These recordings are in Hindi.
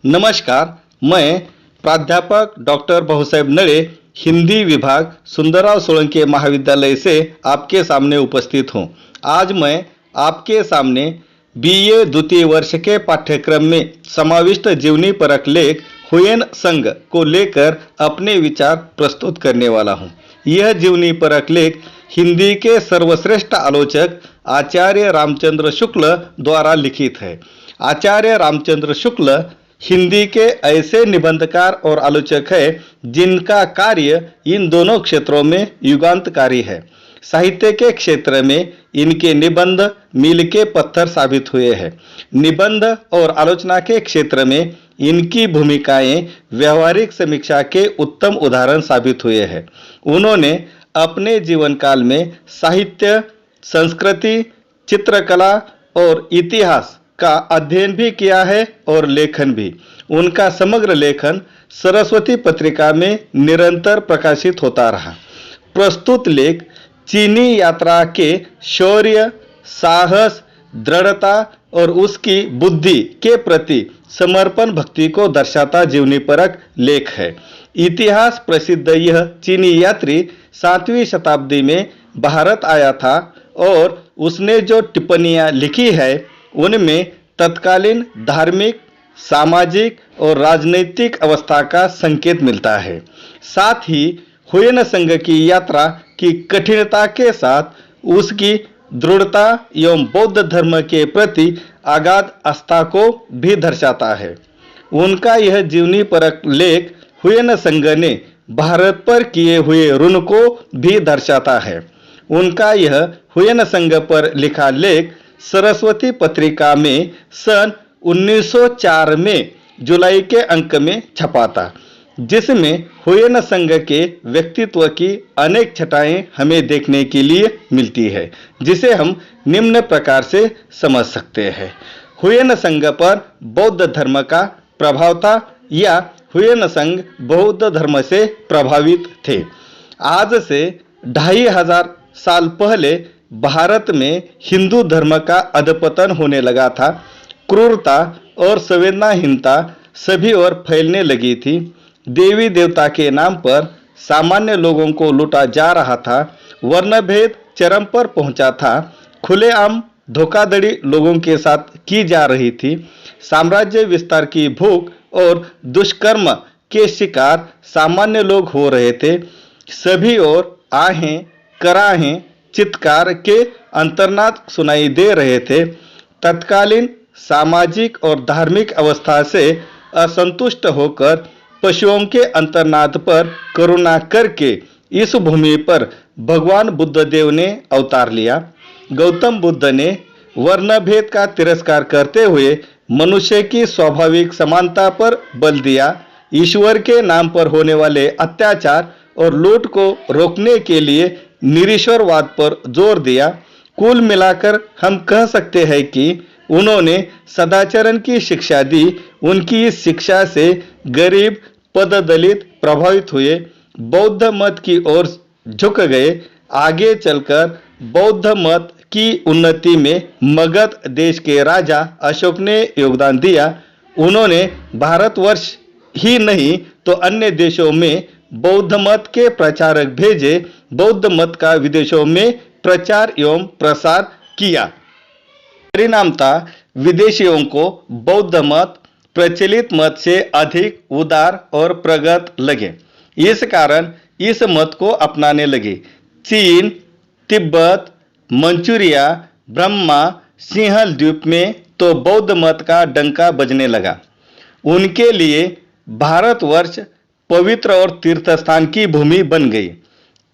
नमस्कार, मैं प्राध्यापक डॉक्टर बहुसाहेब नळे, हिंदी विभाग सुंदरराव सोलंके महाविद्यालय से आपके सामने उपस्थित हूँ। आज मैं आपके सामने बीए द्वितीय वर्ष के पाठ्यक्रम में समाविष्ट जीवनी परक लेख हुयेन संग को लेकर अपने विचार प्रस्तुत करने वाला हूँ। यह जीवनी परक लेख हिंदी के सर्वश्रेष्ठ आलोचक आचार्य रामचंद्र शुक्ल द्वारा लिखित है। आचार्य रामचंद्र शुक्ल हिंदी के ऐसे निबंधकार और आलोचक हैं जिनका कार्य इन दोनों क्षेत्रों में युगांतकारी है। साहित्य के क्षेत्र में इनके निबंध मील के पत्थर साबित हुए हैं। निबंध और आलोचना के क्षेत्र में इनकी भूमिकाएं व्यवहारिक समीक्षा के उत्तम उदाहरण साबित हुए हैं। उन्होंने अपने जीवन काल में साहित्य, संस्कृति, चित्रकला और इतिहास का अध्ययन भी किया है और लेखन भी। उनका समग्र लेखन सरस्वती पत्रिका में निरंतर प्रकाशित होता रहा। प्रस्तुत लेख चीनी यात्रा के शौर्य, साहस, दृढ़ता और उसकी बुद्धि के प्रति समर्पण भक्ति को दर्शाता जीवनी परक लेख है। इतिहास प्रसिद्ध यह चीनी यात्री 7वीं शताब्दी में भारत आया था और उसने जो टिप्पणियां लिखी है उनमें तत्कालीन धार्मिक, सामाजिक और राजनीतिक अवस्था का संकेत मिलता है। साथ ही हुयेन संग की यात्रा की कठिनता के साथ उसकी दृढ़ता एवं बौद्ध धर्म के प्रति अगाध आस्था को भी दर्शाता है। उनका यह जीवनी परक लेख हुयेन संग ने भारत पर किए हुए ऋण को भी दर्शाता है। उनका यह हुयेन संग पर लिखा लेख सरस्वती पत्रिका में सन 1904 में जुलाई के अंक में छपा था, जिसमें हुयेन संग के व्यक्तित्व की अनेक छटाएं हमें देखने के लिए मिलती है, जिसे हम निम्न प्रकार से समझ सकते हैं। हुयेन संग पर बौद्ध धर्म का प्रभाव था या हुयेन संग बौद्ध धर्म से प्रभावित थे। आज से 2500 साल पहले भारत में हिंदू धर्म का अधपतन होने लगा था। क्रूरता और संवेदनाहीनता सभी ओर फैलने लगी थी। देवी देवता के नाम पर सामान्य लोगों को लूटा जा रहा था। वर्णभेद चरम पर पहुंचा था। खुलेआम धोखाधड़ी लोगों के साथ की जा रही थी। साम्राज्य विस्तार की भूख और दुष्कर्म के शिकार सामान्य लोग हो रहे थे। सभी ओर आहें, कराहें, चित्कार के अंतर्नाद सुनाई दे रहे थे। तत्कालीन सामाजिक और धार्मिक अवस्था से असंतुष्ट होकर पशुओं के अंतर्नाद पर करुणा करके इस भूमि पर भगवान बुद्ध देव ने अवतार लिया। गौतम बुद्ध ने वर्णभेद का तिरस्कार करते हुए मनुष्य की स्वाभाविक समानता पर बल दिया। ईश्वर के नाम पर होने वाले अत्याचार और लूट को रोकने के लिए निरीश्वरवाद पर जोर दिया। कुल मिलाकर हम कह सकते हैं कि उन्होंने सदाचरण की शिक्षा दी। उनकी इस शिक्षा से गरीब, पददलित प्रभावित हुए, बौद्ध मत की ओर झुक गए। आगे चलकर बौद्ध मत की उन्नति में मगध देश के राजा अशोक ने योगदान दिया। उन्होंने भारतवर्ष ही नहीं तो अन्य देशों में बौद्ध मत के प्रचारक भेजे। बौद्ध मत का विदेशों में प्रचार एवं प्रसार किया। परिणामतः विदेशियों को बौद्ध मत प्रचलित मत से अधिक उदार और प्रगत लगे। इस कारण इस मत को अपनाने लगे। चीन, तिब्बत, मंचूरिया, ब्रह्मा, सिंहल द्वीप में तो बौद्ध मत का डंका बजने लगा। उनके लिए भारतवर्ष पवित्र और तीर्थ स्थान की भूमि बन गई।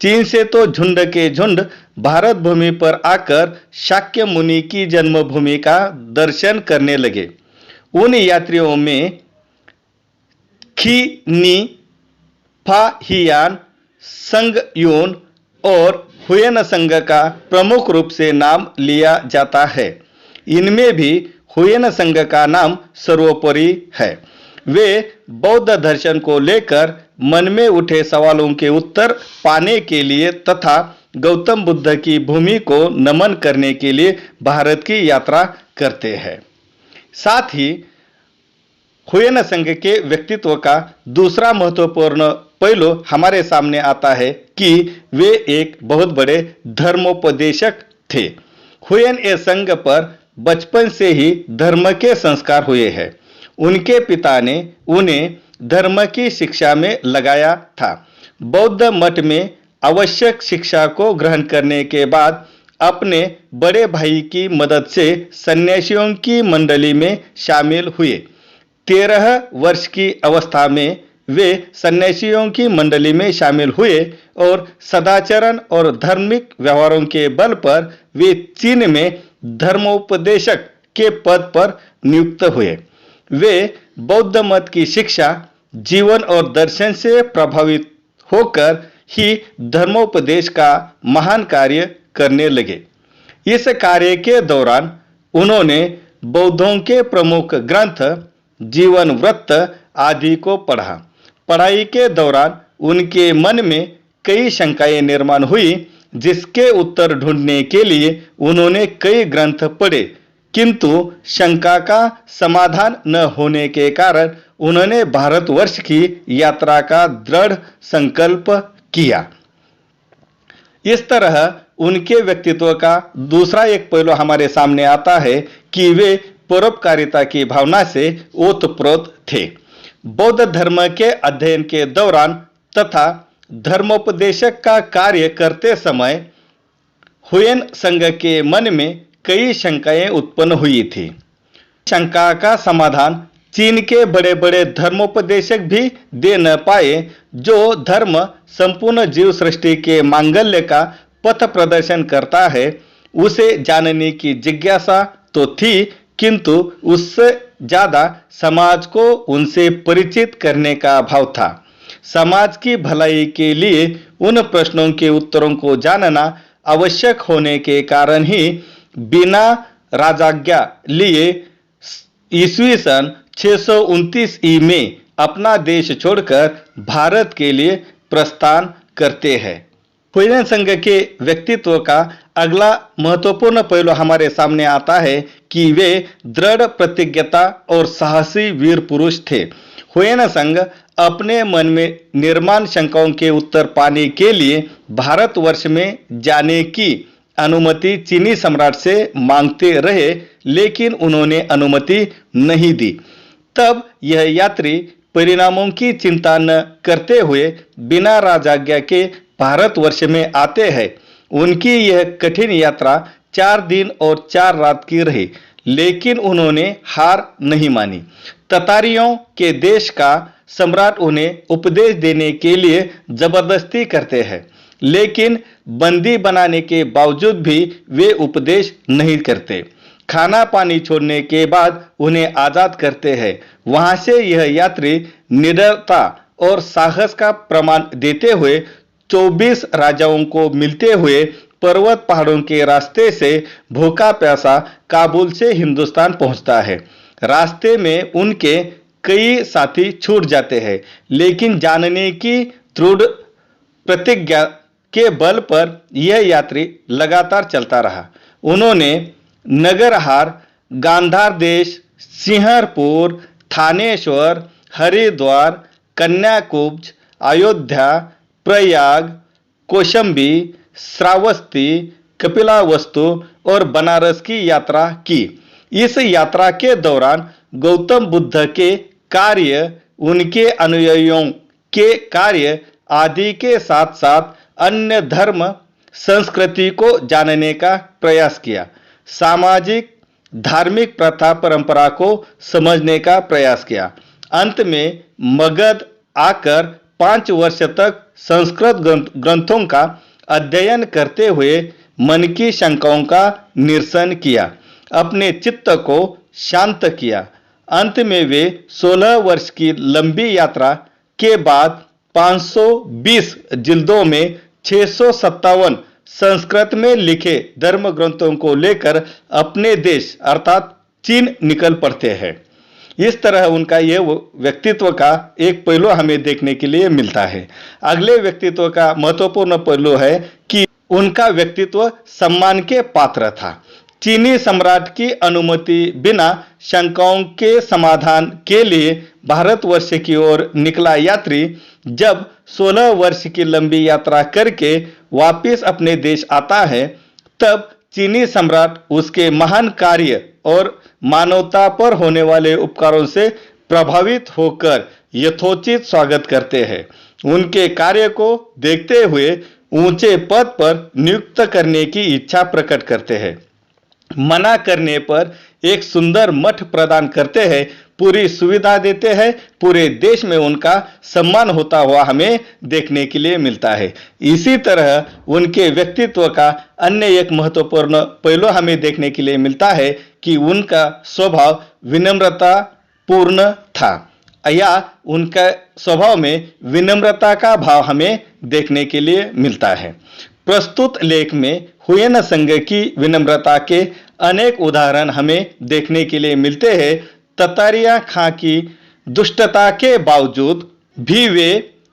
चीन से तो झुंड के झुंड भारत भूमि पर आकर शाक्य मुनि की जन्मभूमि का दर्शन करने लगे। उन यात्रियों में खी नी, फा हियान, संग यून और हुयेन संग का प्रमुख रूप से नाम लिया जाता है। इनमें भी हुयेन संग का नाम सर्वोपरि है। वे बौद्ध दर्शन को लेकर मन में उठे सवालों के उत्तर पाने के लिए तथा गौतम बुद्ध की भूमि को नमन करने के लिए भारत की यात्रा करते हैं। साथ ही हुयेन संघ के व्यक्तित्व का दूसरा महत्वपूर्ण पहलू हमारे सामने आता है कि वे एक बहुत बड़े धर्मोपदेशक थे। हुयेन ए संघ पर बचपन से ही धर्म के संस्कार हुए हैं। उनके पिता ने उन्हें धर्म की शिक्षा में लगाया था। बौद्ध मठ में आवश्यक शिक्षा को ग्रहण करने के बाद अपने बड़े भाई की मदद से सन्यासियों की मंडली में शामिल हुए। 13 वर्ष की अवस्था में वे सन्यासियों की मंडली में शामिल हुए और सदाचरण और धार्मिक व्यवहारों के बल पर वे चीन में धर्मोपदेशक के पद पर नियुक्त हुए। वे बौद्ध मत की शिक्षा, जीवन और दर्शन से प्रभावित होकर ही धर्मोपदेश का महान कार्य करने लगे। इस कार्य के दौरान उन्होंने बौद्धों के प्रमुख ग्रंथ, जीवन वृत्त आदि को पढ़ा। पढ़ाई के दौरान उनके मन में कई शंकाएं निर्माण हुई, जिसके उत्तर ढूंढने के लिए उन्होंने कई ग्रंथ पढ़े, किंतु शंका का समाधान न होने के कारण उन्होंने भारतवर्ष की यात्रा का दृढ़ संकल्प किया। इस तरह उनके व्यक्तित्व का दूसरा एक पहलू हमारे सामने आता है कि वे परोपकारिता की भावना से ओतप्रोत थे। बौद्ध धर्म के अध्ययन के दौरान तथा धर्मोपदेशक का कार्य करते समय हुयेन संघ के मन में कई शंकाएं उत्पन्न हुई थी। शंका का समाधान चीन के बड़े बड़े धर्मोपदेशक भी दे न पाए। जो धर्म संपूर्ण जीव सृष्टि के मांगल्य का पथ प्रदर्शन करता है, उसे जानने की जिज्ञासा तो थी, किंतु उससे ज्यादा समाज को उनसे परिचित करने का भाव था। समाज की भलाई के लिए उन प्रश्नों के उत्तरों को जानना आवश्यक होने के कारण ही बिना राजाज्ञा लिए ईस्वी सन 629 में अपना देश छोड़कर भारत के लिए प्रस्थान करते हैं। हुयेन संघ के व्यक्तित्व का अगला महत्वपूर्ण पहलू हमारे सामने आता है कि वे दृढ़ प्रतिज्ञता और साहसी वीर पुरुष थे। हुयेन संघ अपने मन में निर्माण शंकाओं के उत्तर पाने के लिए भारतवर्ष में जाने की अनुमति चीनी सम्राट से मांगते रहे, लेकिन उन्होंने अनुमति नहीं दी। तब यह यात्री परिणामों की चिंता न करते हुए बिना राजाज्ञा के भारतवर्ष में आते हैं। उनकी यह कठिन यात्रा 4 दिन और 4 रात की रही, लेकिन उन्होंने हार नहीं मानी। ततारियों के देश का सम्राट उन्हें उपदेश देने के लिए जबरदस्ती करते हैं, लेकिन बंदी बनाने के बावजूद भी वे उपदेश नहीं करते। खाना पानी छोड़ने के बाद उन्हें आजाद करते हैं। वहां से यह यात्री निडरता और साहस का प्रमाण देते हुए 24 राजाओं को मिलते हुए पर्वत पहाड़ों के रास्ते से भूखा प्यासा काबुल से हिंदुस्तान पहुंचता है। रास्ते में उनके कई साथी छूट जाते हैं, लेकिन जानने की दृढ़ प्रतिज्ञा के बल पर यह यात्री लगातार चलता रहा। उन्होंने नगरहार, गांधार देश, सिंहरपुर, थानेश्वर, हरिद्वार, कन्याकुब्ज, अयोध्या, प्रयाग, कौशाम्बी, श्रावस्ती, कपिलावस्तु और बनारस की यात्रा की। इस यात्रा के दौरान गौतम बुद्ध के कार्य, उनके अनुयायियों के कार्य आदि के साथ साथ अन्य धर्म संस्कृति को जानने का प्रयास किया। सामाजिक धार्मिक प्रथा परंपरा को समझने का प्रयास किया। अंत में मगध आकर 5 वर्ष तक संस्कृत ग्रंथों का अध्ययन करते हुए मन की शंकाओं का निरसन किया, अपने चित्त को शांत किया। अंत में वे 16 वर्ष की लंबी यात्रा के बाद 520 जिल्दों में 657 संस्कृत में लिखे धर्म ग्रंथों को लेकर अपने देश अर्थात चीन निकल पड़ते हैं। इस तरह उनका यह व्यक्तित्व का एक पहलू हमें देखने के लिए मिलता है। अगले व्यक्तित्व का महत्वपूर्ण पहलू है कि उनका व्यक्तित्व सम्मान के पात्र था। चीनी सम्राट की अनुमति बिना शंकाओं के समाधान के लिए भारतवर्ष की ओर निकला यात्री जब 16 वर्ष की लंबी यात्रा करके वापस अपने देश आता है, तब चीनी सम्राट उसके महान कार्य और मानवता पर होने वाले उपकारों से प्रभावित होकर यथोचित स्वागत करते हैं। उनके कार्य को देखते हुए ऊंचे पद पर नियुक्त करने की इच्छा प्रकट करते हैं। मना करने पर एक सुंदर मठ प्रदान करते हैं, पूरी सुविधा देते हैं। पूरे देश में उनका सम्मान होता हुआ हमें देखने के लिए मिलता है। इसी तरह उनके व्यक्तित्व का अन्य एक महत्वपूर्ण पहलू हमें देखने के लिए मिलता है कि उनका स्वभाव विनम्रता पूर्ण था, या उनका स्वभाव में विनम्रता का भाव हमें देखने के लिए मिलता है। प्रस्तुत लेख में हुयेन संघ की विनम्रता के अनेक उदाहरण हमें देखने के लिए मिलते हैं। ततारिया खां की दुष्टता के बावजूद भी वे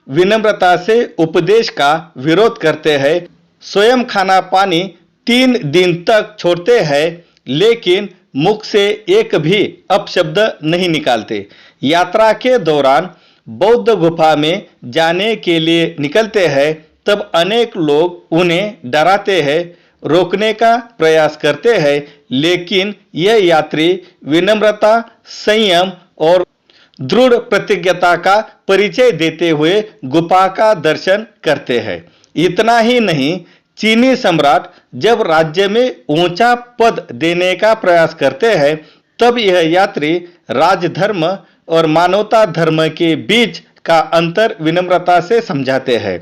विनम्रता से उपदेश का विरोध करते हैं। स्वयं खाना पानी 3 दिन तक छोड़ते हैं, लेकिन मुख से एक भी अपशब्द नहीं निकालते। यात्रा के दौरान बौद्ध गुफा में जाने के लिए निकलते हैं, तब अनेक लोग उन्हें डराते हैं, रोकने का प्रयास करते हैं, लेकिन यह यात्री विनम्रता, संयम और दृढ़ प्रतिज्ञता का परिचय देते हुए गुफा का दर्शन करते हैं। इतना ही नहीं, चीनी सम्राट जब राज्य में ऊंचा पद देने का प्रयास करते हैं, तब यह यात्री राजधर्म और मानवता धर्म के बीच का अंतर विनम्रता से समझाते हैं,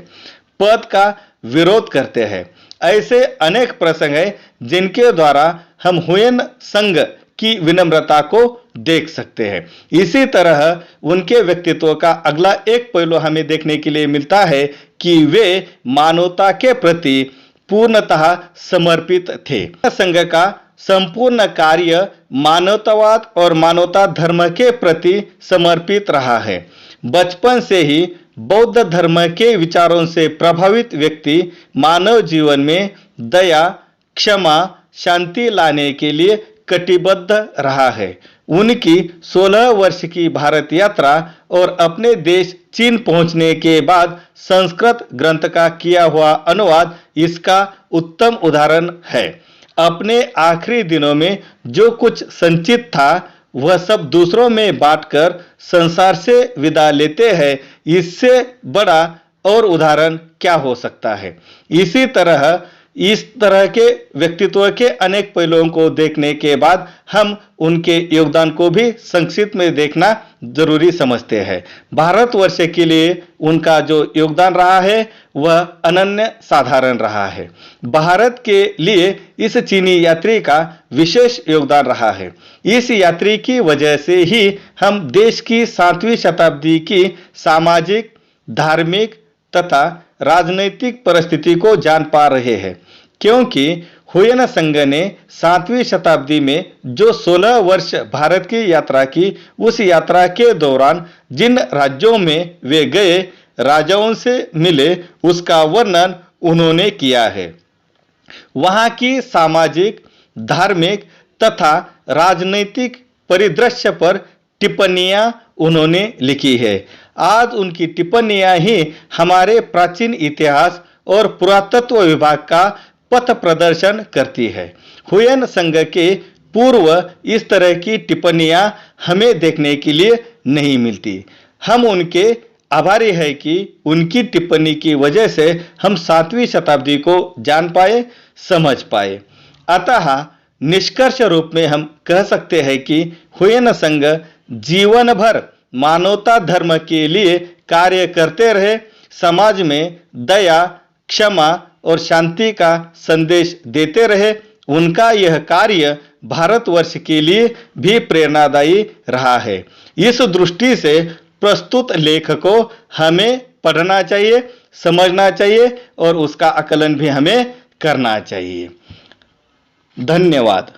पद का विरोध करते हैं। ऐसे अनेक प्रसंग हैं जिनके द्वारा हम हुयेन संघ की विनम्रता को देख सकते हैं। इसी तरह उनके व्यक्तित्व का अगला एक पहलू हमें देखने के लिए मिलता है कि वे मानवता के प्रति पूर्णतः समर्पित थे। संघ का संपूर्ण कार्य मानवतावाद और मानवता धर्म के प्रति समर्पित रहा है। बचपन से ही बौद्ध धर्म के विचारों से प्रभावित व्यक्ति मानव जीवन में दया, क्षमा, शांति लाने के लिए कटिबद्ध रहा है। उनकी 16 वर्ष की भारत यात्रा और अपने देश चीन पहुंचने के बाद संस्कृत ग्रंथ का किया हुआ अनुवाद इसका उत्तम उदाहरण है। अपने आखिरी दिनों में जो कुछ संचित था, वह सब दूसरों में बांटकर संसार से विदा लेते हैं। इससे बड़ा और उदाहरण क्या हो सकता है। इसी तरह इस तरह के व्यक्तित्व के अनेक पहलुओं को देखने के बाद हम उनके योगदान को भी संक्षिप्त में देखना जरूरी समझते हैं। भारतवर्ष के लिए उनका जो योगदान रहा है वह अनन्य साधारण रहा है। भारत के लिए इस चीनी यात्री का विशेष योगदान रहा है। इस यात्री की वजह से ही हम देश की 7वीं शताब्दी की सामाजिक, धार्मिक तथा राजनैतिक परिस्थिति को जान पा रहे हैं, क्योंकि हुयेन संघ ने 7वीं शताब्दी में जो 16 वर्ष भारत की यात्रा की, उस यात्रा के दौरान जिन राज्यों में वे गए, राजाओं से मिले, उसका वर्णन उन्होंने किया है। वहां की सामाजिक, धार्मिक तथा राजनैतिक परिदृश्य पर टिप्पणियां उन्होंने लिखी है। आज उनकी टिप्पणियां ही हमारे प्राचीन इतिहास और पुरातत्व विभाग का पथ प्रदर्शन करती है। हुयेन संघ के पूर्व इस तरह की टिप्पणियां हमें देखने के लिए नहीं मिलती। हम उनके आभारी हैं कि उनकी टिप्पणी की वजह से हम 7वीं शताब्दी को जान पाए, समझ पाए। अतः निष्कर्ष रूप में हम कह सकते हैं कि हुयेन संघ जीवन भर मानवता धर्म के लिए कार्य करते रहे, समाज में दया, क्षमा और शांति का संदेश देते रहे। उनका यह कार्य भारतवर्ष के लिए भी प्रेरणादायी रहा है। इस दृष्टि से प्रस्तुत लेख को हमें पढ़ना चाहिए, समझना चाहिए और उसका आकलन भी हमें करना चाहिए। धन्यवाद।